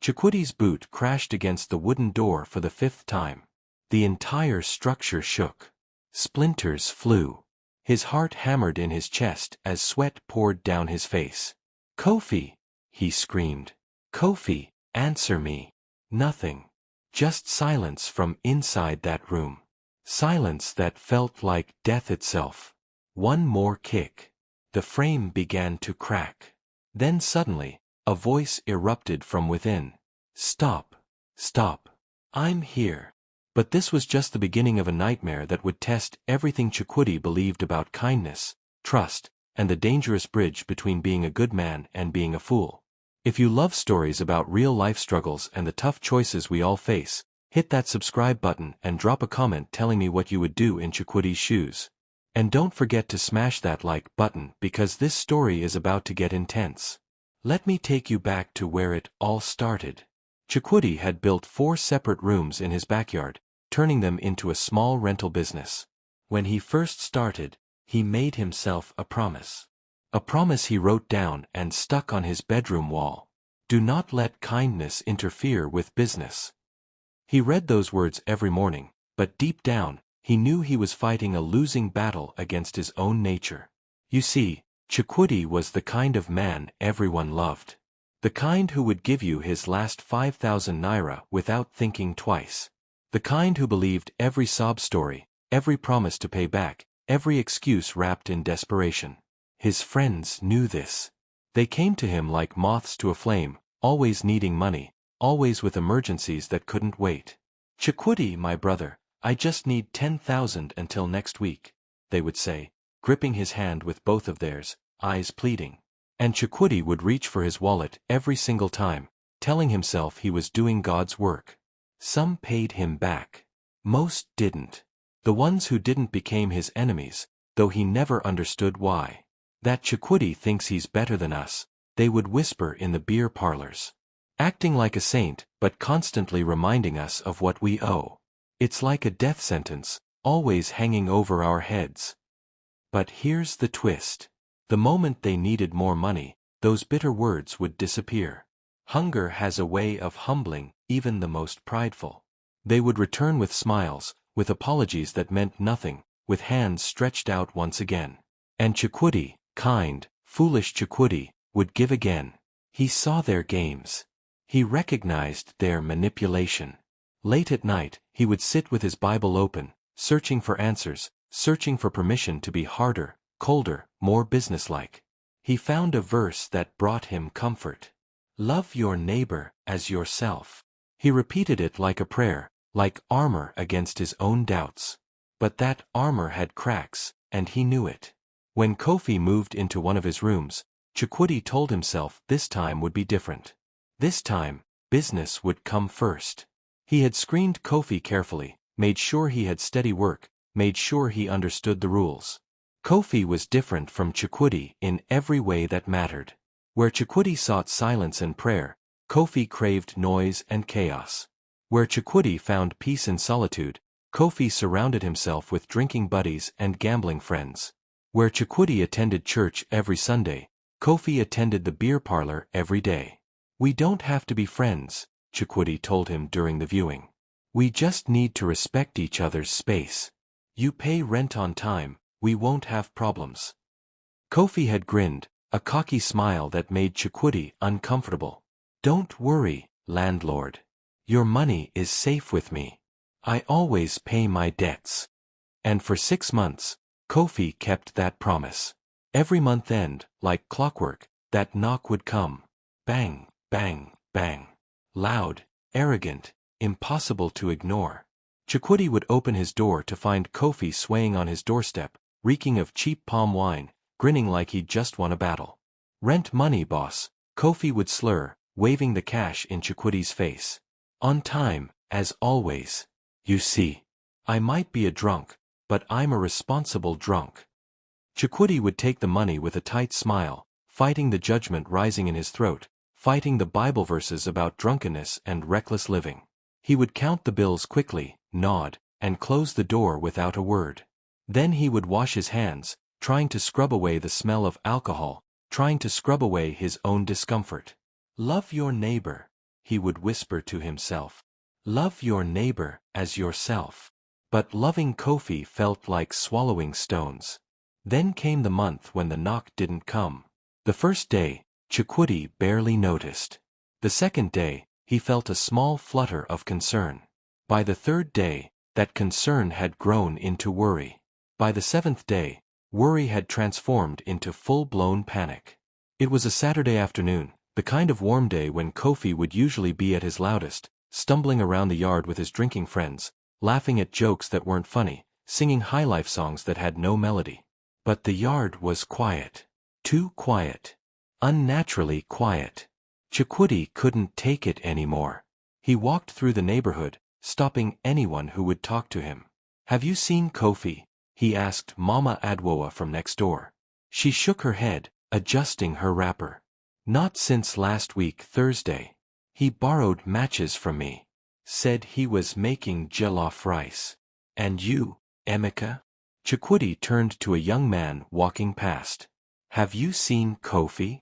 Chukwudi's boot crashed against the wooden door for the 5th time. The entire structure shook. Splinters flew. His heart hammered in his chest as sweat poured down his face. "Kofi!" he screamed. "Kofi, answer me." Nothing. Just silence from inside that room. Silence that felt like death itself. One more kick. The frame began to crack. Then suddenly, a voice erupted from within. "Stop. Stop. I'm here." But this was just the beginning of a nightmare that would test everything Chukwudi believed about kindness, trust, and the dangerous bridge between being a good man and being a fool. If you love stories about real-life struggles and the tough choices we all face, hit that subscribe button and drop a comment telling me what you would do in Chukwudi's shoes. And don't forget to smash that like button because this story is about to get intense. Let me take you back to where it all started. Chukwudi had built 4 separate rooms in his backyard, turning them into a small rental business. When he first started, he made himself a promise. A promise he wrote down and stuck on his bedroom wall. Do not let kindness interfere with business. He read those words every morning, but deep down, he knew he was fighting a losing battle against his own nature. You see, Chukwudi was the kind of man everyone loved. The kind who would give you his last 5,000 naira without thinking twice. The kind who believed every sob story, every promise to pay back, every excuse wrapped in desperation. His friends knew this. They came to him like moths to a flame, always needing money, always with emergencies that couldn't wait. "Chukwudi, my brother, I just need 10,000 until next week," they would say, gripping his hand with both of theirs, eyes pleading. And Chukwudi would reach for his wallet every single time, telling himself he was doing God's work. Some paid him back. Most didn't. The ones who didn't became his enemies, though he never understood why. "That Chukwudi thinks he's better than us," they would whisper in the beer parlors. "Acting like a saint, but constantly reminding us of what we owe. It's like a death sentence, always hanging over our heads." But here's the twist. The moment they needed more money, those bitter words would disappear. Hunger has a way of humbling even the most prideful. They would return with smiles, with apologies that meant nothing, with hands stretched out once again. And Chukwudi, kind, foolish Chukwudi, would give again. He saw their games. He recognized their manipulation. Late at night, he would sit with his Bible open, searching for answers, searching for permission to be harder, colder, more businesslike. He found a verse that brought him comfort. "Love your neighbor as yourself." He repeated it like a prayer, like armor against his own doubts. But that armor had cracks, and he knew it. When Kofi moved into one of his rooms, Chukwudi told himself this time would be different. This time, business would come first. He had screened Kofi carefully, made sure he had steady work, made sure he understood the rules. Kofi was different from Chukwudi in every way that mattered. Where Chukwudi sought silence and prayer, Kofi craved noise and chaos. Where Chukwudi found peace in solitude, Kofi surrounded himself with drinking buddies and gambling friends. Where Chukwudi attended church every Sunday, Kofi attended the beer parlor every day. "We don't have to be friends," Chukwudi told him during the viewing. "We just need to respect each other's space. You pay rent on time, we won't have problems." Kofi had grinned, a cocky smile that made Chukwudi uncomfortable. "Don't worry, landlord. Your money is safe with me. I always pay my debts." And for 6 months, Kofi kept that promise. Every month end, like clockwork, that knock would come. Bang, bang, bang. Loud, arrogant, impossible to ignore. Chukwudi would open his door to find Kofi swaying on his doorstep, reeking of cheap palm wine, grinning like he'd just won a battle. "Rent money, boss," Kofi would slur, waving the cash in Chukwudi's face. "On time, as always. You see, I might be a drunk, but I'm a responsible drunk." Chukwudi would take the money with a tight smile, fighting the judgment rising in his throat, fighting the Bible verses about drunkenness and reckless living. He would count the bills quickly, nod, and close the door without a word. Then he would wash his hands, trying to scrub away the smell of alcohol, trying to scrub away his own discomfort. "Love your neighbor," he would whisper to himself. Love your neighbor as yourself. But loving Kofi felt like swallowing stones. Then came the month when the knock didn't come. The first day, Chukwudi barely noticed. The second day, he felt a small flutter of concern. By the third day, that concern had grown into worry. By the seventh day, worry had transformed into full-blown panic. It was a Saturday afternoon, the kind of warm day when Kofi would usually be at his loudest, stumbling around the yard with his drinking friends, laughing at jokes that weren't funny, singing high-life songs that had no melody. But the yard was quiet. Too quiet. Unnaturally quiet. Chukwudi couldn't take it anymore. He walked through the neighborhood, stopping anyone who would talk to him. Have you seen Kofi? He asked Mama Adwoa from next door. She shook her head, adjusting her wrapper. Not since last week Thursday. He borrowed matches from me. Said he was making jollof rice. And you, Emeka? Chukwudi turned to a young man walking past. Have you seen Kofi?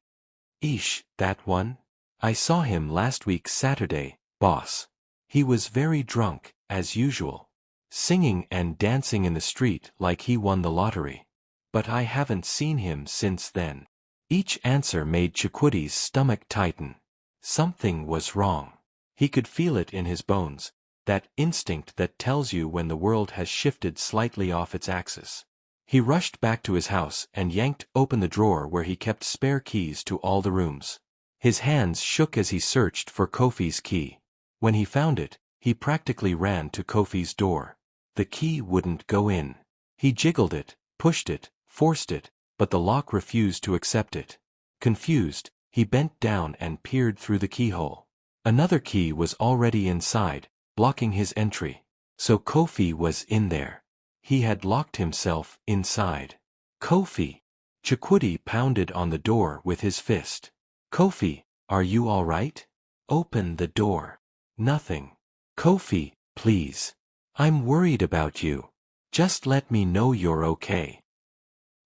Ish, that one? I saw him last week Saturday, boss. He was very drunk, as usual. Singing and dancing in the street like he won the lottery. But I haven't seen him since then. Each answer made Chukwudi's stomach tighten. Something was wrong. He could feel it in his bones, that instinct that tells you when the world has shifted slightly off its axis. He rushed back to his house and yanked open the drawer where he kept spare keys to all the rooms. His hands shook as he searched for Kofi's key. When he found it, he practically ran to Kofi's door. The key wouldn't go in. He jiggled it, pushed it, forced it, but the lock refused to accept it. Confused, he bent down and peered through the keyhole. Another key was already inside, blocking his entry. So Kofi was in there. He had locked himself inside. Kofi! Chukwudi pounded on the door with his fist. Kofi, are you all right? Open the door. Nothing. Kofi, please. I'm worried about you. Just let me know you're okay.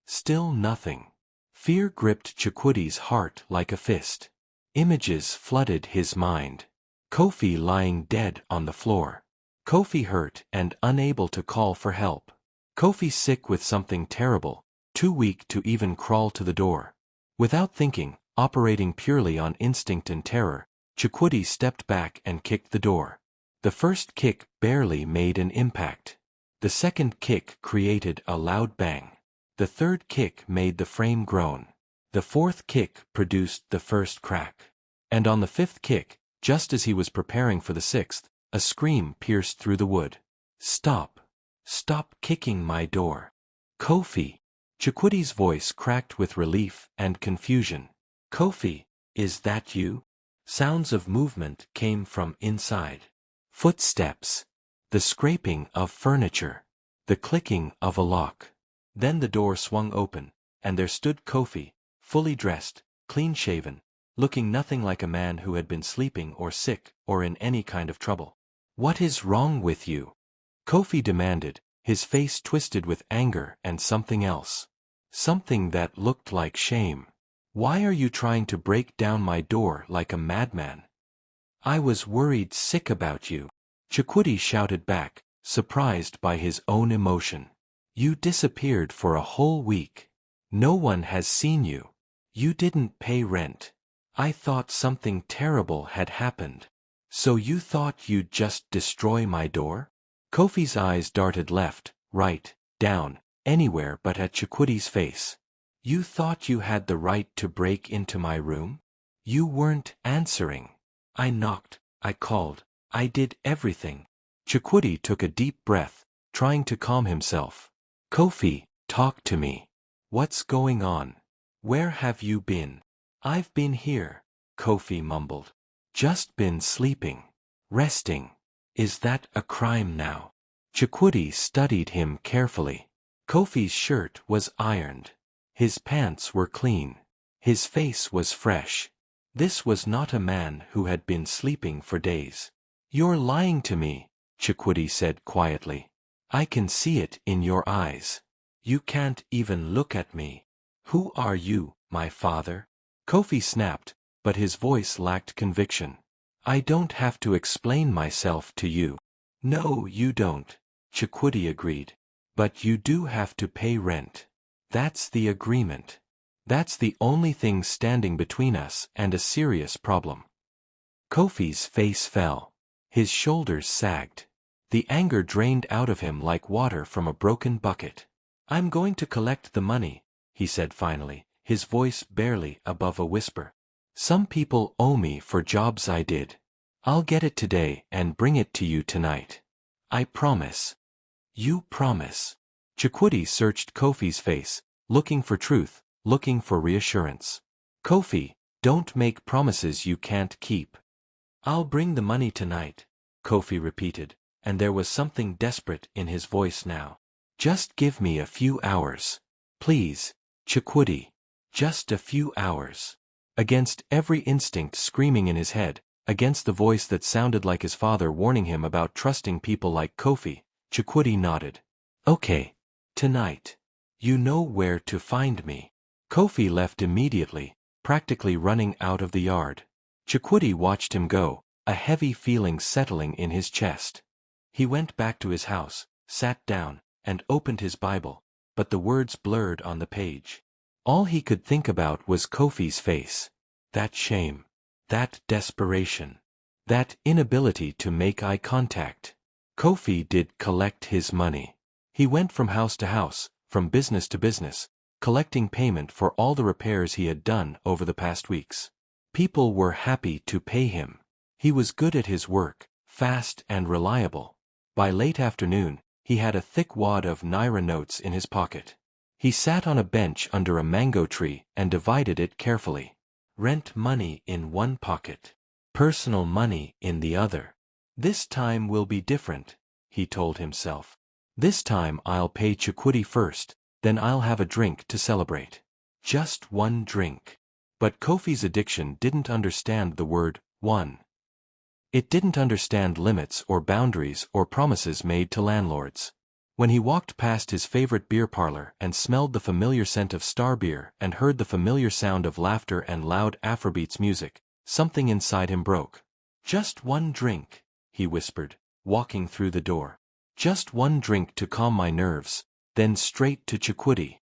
Still nothing. Fear gripped Chukwudi's heart like a fist. Images flooded his mind. Kofi lying dead on the floor. Kofi hurt and unable to call for help. Kofi sick with something terrible, too weak to even crawl to the door. Without thinking, operating purely on instinct and terror, Chukwudi stepped back and kicked the door. The first kick barely made an impact. The second kick created a loud bang. The third kick made the frame groan. The fourth kick produced the first crack. And on the fifth kick, just as he was preparing for the sixth, a scream pierced through the wood. Stop. Stop kicking my door. Kofi. Chukwudi's voice cracked with relief and confusion. Kofi, is that you? Sounds of movement came from inside. Footsteps. The scraping of furniture. The clicking of a lock. Then the door swung open, and there stood Kofi, fully dressed, clean-shaven, looking nothing like a man who had been sleeping or sick or in any kind of trouble. What is wrong with you? Kofi demanded, his face twisted with anger and something else. Something that looked like shame. Why are you trying to break down my door like a madman? I was worried sick about you. Chukwudi shouted back, surprised by his own emotion. You disappeared for a whole week. No one has seen you. You didn't pay rent. I thought something terrible had happened. So you thought you'd just destroy my door? Kofi's eyes darted left, right, down, anywhere but at Chukwudi's face. You thought you had the right to break into my room? You weren't answering. I knocked, I called, I did everything. Chukwudi took a deep breath, trying to calm himself. Kofi, talk to me. What's going on? Where have you been? I've been here, Kofi mumbled. Just been sleeping. Resting. Is that a crime now? Chukwudi studied him carefully. Kofi's shirt was ironed. His pants were clean. His face was fresh. This was not a man who had been sleeping for days. You're lying to me, Chukwudi said quietly. I can see it in your eyes. You can't even look at me. Who are you, my father? Kofi snapped, but his voice lacked conviction. I don't have to explain myself to you. No, you don't, Chukwudi agreed. But you do have to pay rent. That's the agreement. That's the only thing standing between us and a serious problem. Kofi's face fell. His shoulders sagged. The anger drained out of him like water from a broken bucket. I'm going to collect the money, he said finally, his voice barely above a whisper. Some people owe me for jobs I did. I'll get it today and bring it to you tonight. I promise. You promise. Chukwudi searched Kofi's face, looking for truth, looking for reassurance. Kofi, don't make promises you can't keep. I'll bring the money tonight, Kofi repeated, and there was something desperate in his voice now. Just give me a few hours. Please, Chukwudi. Just a few hours. Against every instinct screaming in his head, against the voice that sounded like his father warning him about trusting people like Kofi, Chukwudi nodded. Okay. Tonight. You know where to find me. Kofi left immediately, practically running out of the yard. Chukwudi watched him go, a heavy feeling settling in his chest. He went back to his house, sat down, and opened his Bible, but the words blurred on the page. All he could think about was Kofi's face. That shame. That desperation. That inability to make eye contact. Kofi did collect his money. He went from house to house, from business to business, collecting payment for all the repairs he had done over the past weeks. People were happy to pay him. He was good at his work, fast and reliable. By late afternoon, he had a thick wad of Naira notes in his pocket. He sat on a bench under a mango tree and divided it carefully. Rent money in one pocket. Personal money in the other. This time will be different, he told himself. This time I'll pay Chukwudi first, then I'll have a drink to celebrate. Just one drink. But Kofi's addiction didn't understand the word, one. It didn't understand limits or boundaries or promises made to landlords. When he walked past his favorite beer parlor and smelled the familiar scent of star beer and heard the familiar sound of laughter and loud Afrobeats music, something inside him broke. Just one drink, he whispered, walking through the door. Just one drink to calm my nerves, then straight to Chukwudi.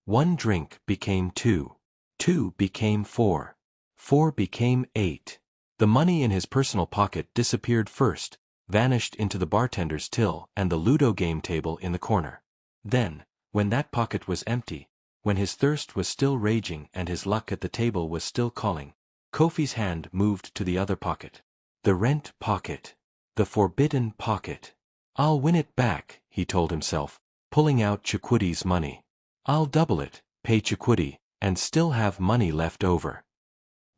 One drink became two. Two became four. Four became 8. The money in his personal pocket disappeared first, vanished into the bartender's till and the Ludo game table in the corner. Then, when that pocket was empty, when his thirst was still raging and his luck at the table was still calling, Kofi's hand moved to the other pocket. The rent pocket. The forbidden pocket. I'll win it back, he told himself, pulling out Chukwudi's money. I'll double it, pay Chukwudi, and still have money left over.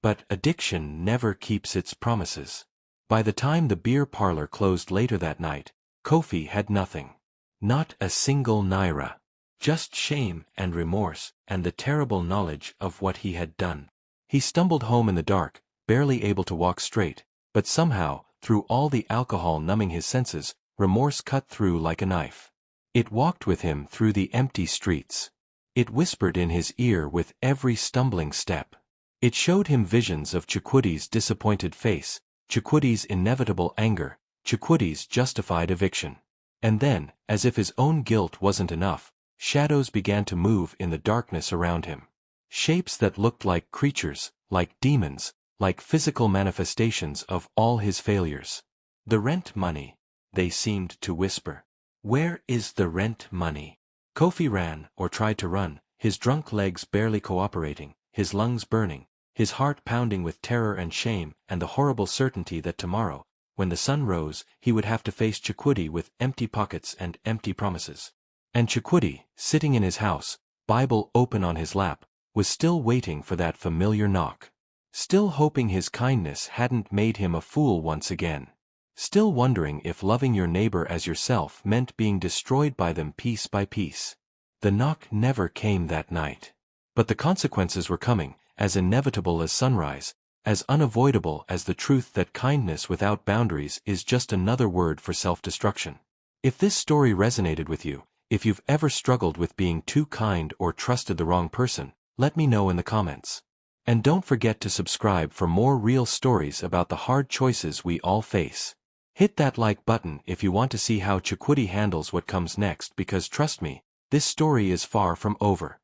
But addiction never keeps its promises. By the time the beer parlor closed later that night, Kofi had nothing. Not a single Naira. Just shame and remorse and the terrible knowledge of what he had done. He stumbled home in the dark, barely able to walk straight, but somehow, through all the alcohol numbing his senses, remorse cut through like a knife. It walked with him through the empty streets. It whispered in his ear with every stumbling step. It showed him visions of Chukwudi's disappointed face, Chukwudi's inevitable anger, Chukwudi's justified eviction. And then, as if his own guilt wasn't enough, shadows began to move in the darkness around him. Shapes that looked like creatures, like demons, like physical manifestations of all his failures. The rent money, they seemed to whisper. Where is the rent money? Kofi ran, or tried to run, his drunk legs barely cooperating, his lungs burning, his heart pounding with terror and shame and the horrible certainty that tomorrow, when the sun rose, he would have to face Chukwudi with empty pockets and empty promises. And Chukwudi, sitting in his house, Bible open on his lap, was still waiting for that familiar knock. Still hoping his kindness hadn't made him a fool once again. Still wondering if loving your neighbor as yourself meant being destroyed by them piece by piece. The knock never came that night. But the consequences were coming, as inevitable as sunrise, as unavoidable as the truth that kindness without boundaries is just another word for self-destruction. If this story resonated with you, if you've ever struggled with being too kind or trusted the wrong person, let me know in the comments. And don't forget to subscribe for more real stories about the hard choices we all face. Hit that like button if you want to see how Chukwudi handles what comes next, because trust me, this story is far from over.